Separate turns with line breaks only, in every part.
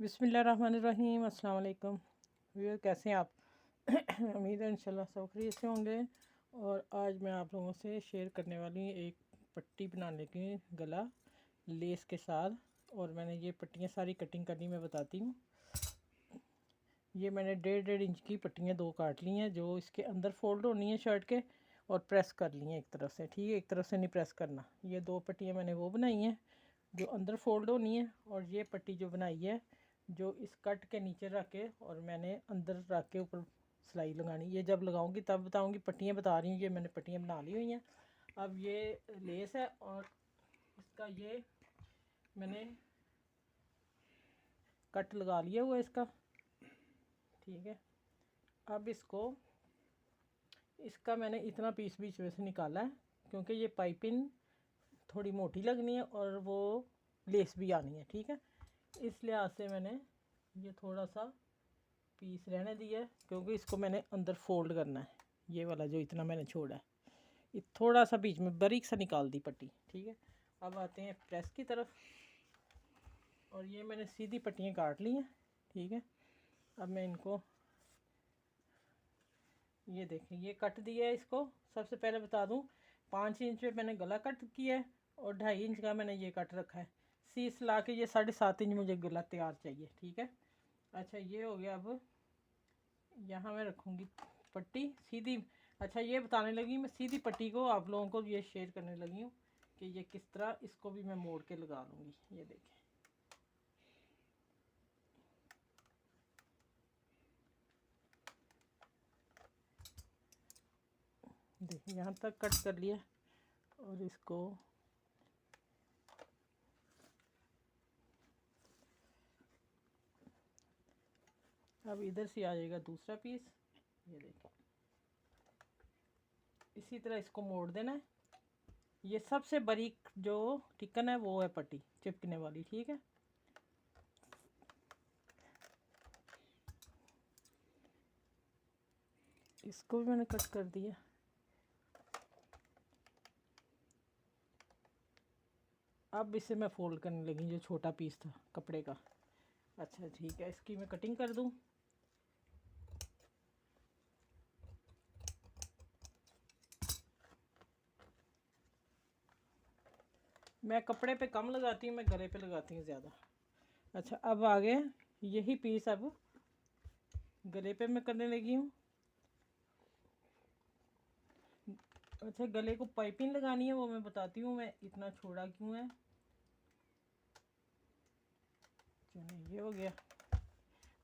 बिस्मिल्लाहिर्रहमानिर्रहीम। अस्सलाम वालेकुम। व्यूअर, कैसे हैं आप? उम्मीद है इंशाल्लाह सब खैरियत से होंगे। और आज मैं आप लोगों से शेयर करने वाली हूँ एक पट्टी बनाने की गला लेस के साथ। और मैंने ये पट्टियाँ सारी कटिंग करनी मैं बताती हूँ। ये मैंने 1.5 इंच की पट्टियाँ 2 काट ली हैं, जो इसके अंदर फोल्ड होनी है शर्ट के, और प्रेस कर ली हैं एक तरफ से। ठीक है, एक तरफ से नहीं प्रेस करना। ये 2 पट्टियाँ मैंने वो बनाई हैं जो अंदर फोल्ड होनी है, और ये पट्टी जो बनाई है जो इस कट के नीचे रख के और मैंने अंदर रख के ऊपर सिलाई लगानी। ये जब लगाऊंगी तब बताऊंगी। पट्टियाँ बता रही हूँ, ये मैंने पट्टियाँ बना ली हुई हैं। अब ये लेस है और इसका ये मैंने कट लगा लिया हुआ इसका। ठीक है, अब इसका मैंने इतना पीस बीच में से निकाला है, क्योंकि ये पाइपिंग थोड़ी मोटी लगनी है और वो लेस भी आनी है। ठीक है, इस लिहाज से मैंने ये थोड़ा सा पीस रहने दिया है, क्योंकि इसको मैंने अंदर फोल्ड करना है। ये वाला जो इतना मैंने छोड़ा है, ये थोड़ा सा बीच में बारीक सा निकाल दी पट्टी। ठीक है, अब आते हैं प्रेस की तरफ। और ये मैंने सीधी पट्टियाँ काट ली हैं। ठीक है, अब मैं इनको, ये देखें, ये कट दिया है इसको। सबसे पहले बता दूं, 5 इंच पे मैंने गला कट किया है और 2.5 इंच का मैंने ये कट रखा है। सीस ला के ये 7.5 इंच मुझे गला तैयार चाहिए। ठीक है, अच्छा ये हो गया। अब यहाँ मैं रखूँगी पट्टी सीधी। अच्छा, ये बताने लगी मैं सीधी पट्टी को आप लोगों को ये शेयर करने लगी हूँ कि ये किस तरह इसको भी मैं मोड़ के लगा लूँगी। ये देखें, देखिए यहाँ तक कट कर लिया। और इसको अब इधर से आ जाएगा दूसरा पीस। ये देखिए, इसी तरह इसको मोड़ देना है। ये सबसे बारीक जो टिकन है वो है पट्टी चिपकने वाली। ठीक है, इसको भी मैंने कट कर दिया। अब इसे मैं फोल्ड करने लगी, जो छोटा पीस था कपड़े का। अच्छा ठीक है, इसकी मैं कटिंग कर दूं। मैं कपड़े पे कम लगाती हूँ, मैं गले पे लगाती हूँ ज़्यादा। अच्छा, अब आगे यही पीस अब गले पे मैं करने लगी हूँ। अच्छा, गले को पाइपिंग लगानी है, वो मैं बताती हूँ मैं इतना छोड़ा क्यों है। चलिए, ये हो गया।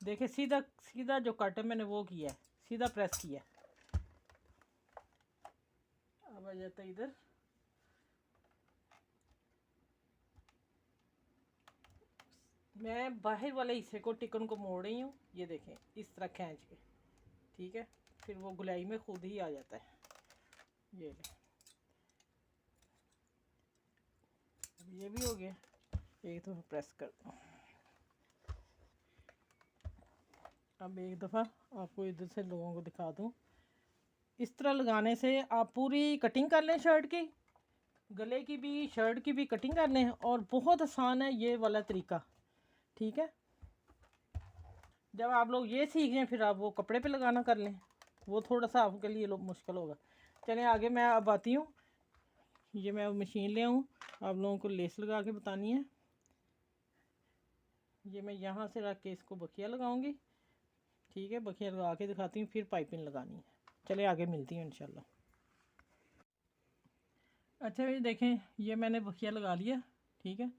देखिए, सीधा सीधा जो कट है मैंने वो किया है, सीधा प्रेस किया है। अब आ जाता है इधर। मैं बाहर वाले हिस्से को टिकन को मोड़ रही हूँ। ये देखें, इस तरह खींच के। ठीक है, फिर वो गुलाई में खुद ही आ जाता है। ये ले, ये भी हो गया। एक दफ़ा प्रेस कर दूँ। अब एक दफ़ा आपको इधर से लोगों को दिखा दूँ। इस तरह लगाने से आप पूरी कटिंग कर लें शर्ट की, गले की भी शर्ट की भी कटिंग कर लें, और बहुत आसान है ये वाला तरीका। ठीक है, जब आप लोग ये सीख लें फिर आप वो कपड़े पे लगाना कर लें, वो थोड़ा सा आपके लिए मुश्किल होगा। चलें आगे, मैं अब आती हूँ। ये मैं मशीन ले आऊँ, आप लोगों को लेस लगा के बतानी है। ये मैं यहाँ से रख के इसको बखिया लगाऊंगी। ठीक है, बखिया लगा के दिखाती हूँ, फिर पाइपिंग लगानी है। चले आगे मिलती हूँ इंशाल्लाह। अच्छा भाई देखें, ये मैंने बखिया लगा लिया। ठीक है,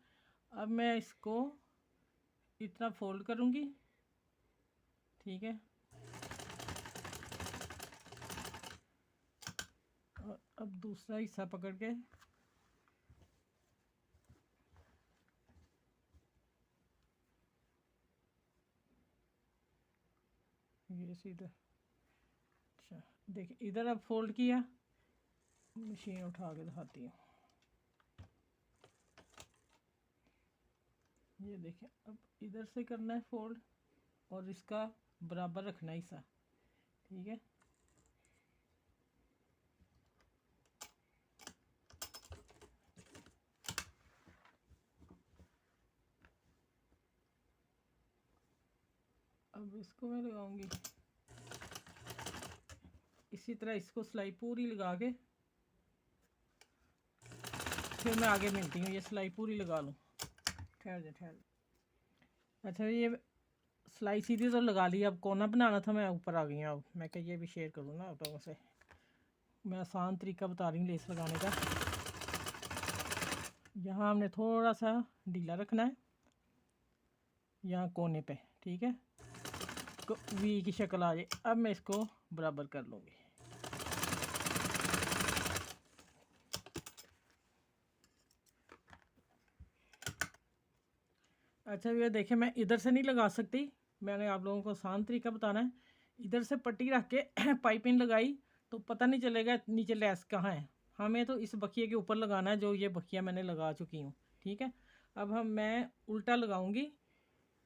अब मैं इसको इतना फोल्ड करूँगी। ठीक है, और अब दूसरा हिस्सा पकड़ के ये सीधा। अच्छा देखिए, इधर अब फोल्ड किया, मशीन उठा के दिखाती हूँ। ये देखें, अब इधर से करना है फोल्ड और इसका बराबर रखना है हिस्सा। ठीक है, अब इसको मैं लगाऊंगी इसी तरह, इसको सिलाई पूरी लगा के फिर मैं आगे मिलती हूँ। ये सिलाई पूरी लगा लूँ, ठहर जा। अच्छा, ये सिलाई सीधी तो लगा ली, अब कोना बनाना था, मैं ऊपर आ गई हूँ। अब मैं क्या ये भी शेयर करूँ ना आप लोगों से। मैं आसान तरीका बता रही हूँ लेस लगाने का। यहाँ हमने थोड़ा सा ढीला रखना है, यहाँ कोने पे, ठीक है, वी की शक्ल आ जाए। अब मैं इसको बराबर कर लूँगी। अच्छा ये देखिए, मैं इधर से नहीं लगा सकती, मैंने आप लोगों को आसान तरीका बताना है। इधर से पट्टी रख के पाइपिंग लगाई तो पता नहीं चलेगा नीचे लेस कहाँ है। हमें तो इस बखिए के ऊपर लगाना है, जो ये बखिया मैंने लगा चुकी हूँ, ठीक है। अब मैं उल्टा लगाऊंगी।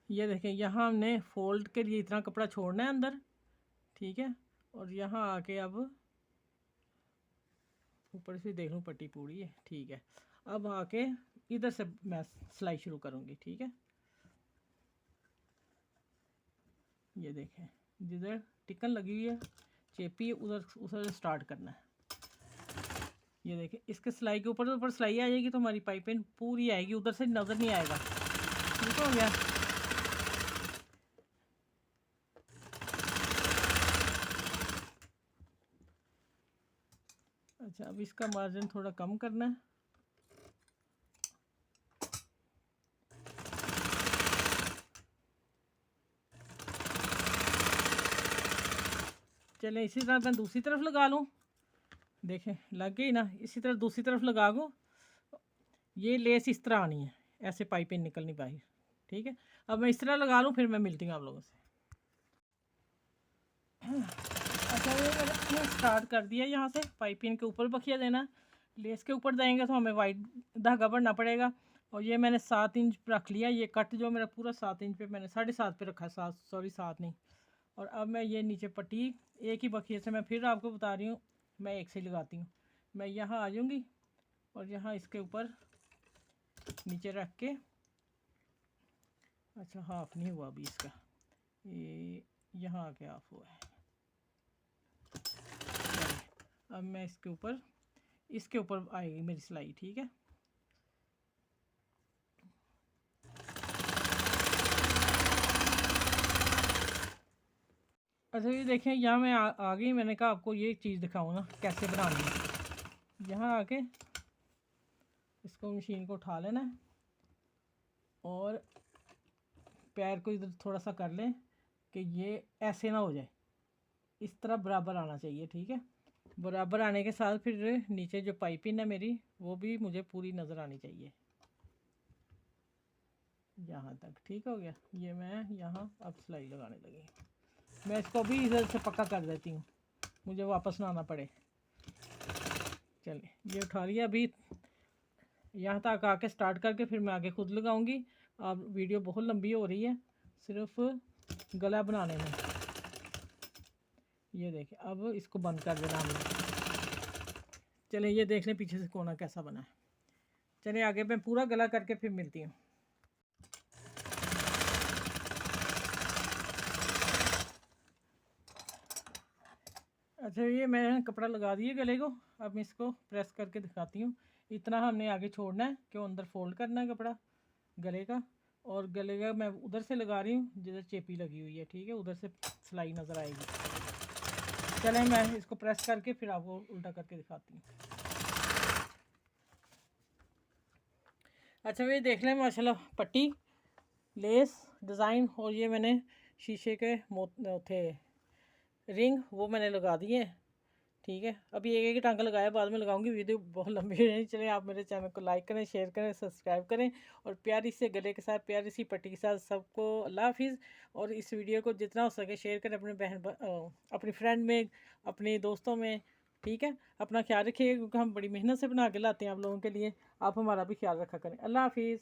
ये देखें, यहाँ हमने फोल्ड के लिए इतना कपड़ा छोड़ना है अंदर, ठीक है। और यहाँ आके अब ऊपर से देख लूँ पट्टी पूरी है, ठीक है। अब आके इधर से मैं सिलाई शुरू करूँगी, ठीक है। ये देखें, जिधर टिकन लगी हुई है चेपी है, उधर उधर स्टार्ट करना है। ये देखें, इसके सिलाई के ऊपर सिलाई आ जाएगी तो हमारी पाइपिंग पूरी आएगी, उधर से नज़र नहीं आएगा। ठीक हो गया। अच्छा, अब इसका मार्जिन थोड़ा कम करना है। चलें, इसी तरह मैं दूसरी तरफ लगा लूँ। देखें लग गई ना, इसी तरह दूसरी तरफ लगा दो। ये लेस इस तरह आनी है, ऐसे पाइपिंग निकलनी पाई, ठीक है। अब मैं इस तरह लगा लूँ, फिर मैं मिलती हूँ आप लोगों से। अच्छा, ये मैंने स्टार्ट कर दिया। यहाँ से पाइपिंग के ऊपर बखिया देना, लेस के ऊपर देंगे तो हमें वाइट धागा भरना पड़ेगा। और ये मैंने 7 इंच रख लिया। ये कट जो मेरा पूरा 7 इंच पे, मैंने 7.5 पे रखा है, 7 नहीं। और अब मैं ये नीचे पट्टी एक ही बखिए से, मैं फिर आपको बता रही हूँ, मैं एक से लगाती हूँ। मैं यहाँ आ जाऊँगी और यहाँ इसके ऊपर नीचे रख के, अच्छा हाफ नहीं हुआ अभी इसका, ये यहाँ आके हाफ हुआ है। अब मैं इसके ऊपर आएगी मेरी सिलाई, ठीक है। अच्छा ये देखें, यहाँ मैं आ गई। मैंने कहा आपको ये चीज़ दिखाऊँ ना कैसे बनानी है। यहाँ आके इसको मशीन को उठा लेना है और पैर को इधर थोड़ा सा कर लें कि ये ऐसे ना हो जाए, इस तरह बराबर आना चाहिए, ठीक है। बराबर आने के साथ फिर नीचे जो पाइपिंग है मेरी, वो भी मुझे पूरी नज़र आनी चाहिए, यहाँ तक। ठीक हो गया। ये मैं यहाँ अब सिलाई लगाने लगी। मैं इसको भी इधर से पक्का कर देती हूँ, मुझे वापस ना आना पड़े। चलिए, ये उठा लिया। अभी यहाँ तक आके स्टार्ट करके फिर मैं आगे खुद लगाऊंगी। अब वीडियो बहुत लंबी हो रही है सिर्फ गला बनाने में। ये देखिए, अब इसको बंद कर देना हमने। चलिए, ये देख लें पीछे से कोना कैसा बना है। चलिए आगे मैं पूरा गला करके फिर मिलती हूँ। अच्छा, ये मैं कपड़ा लगा दिए गले को। अब मैं इसको प्रेस करके दिखाती हूँ। इतना हमने आगे छोड़ना है कि अंदर फोल्ड करना है कपड़ा गले का। और गले का मैं उधर से लगा रही हूँ जिधर चेपी लगी हुई है, ठीक है। उधर से सिलाई नज़र आएगी। चलें, मैं इसको प्रेस करके फिर आपको उल्टा करके दिखाती हूँ। अच्छा, ये देख लें माशाल्लाह, पट्टी, लेस, डिज़ाइन, और ये मैंने शीशे के थे रिंग, वो मैंने लगा दिए, ठीक है। अभी एक एक टांका लगाया, बाद में लगाऊंगी। वीडियो बहुत लंबी है। चलिए, आप मेरे चैनल को लाइक करें, शेयर करें, सब्सक्राइब करें। और प्यारी से गले के साथ, प्यारी सी पट्टी के साथ सबको अल्लाह हाफिज़। और इस वीडियो को जितना हो सके शेयर करें अपने अपनी फ्रेंड में, अपने दोस्तों में, ठीक है। अपना ख्याल रखिएगा, क्योंकि हम बड़ी मेहनत से बना के लाते हैं आप लोगों के लिए। आप हमारा भी ख्याल रखा करें। अल्लाह हाफिज़।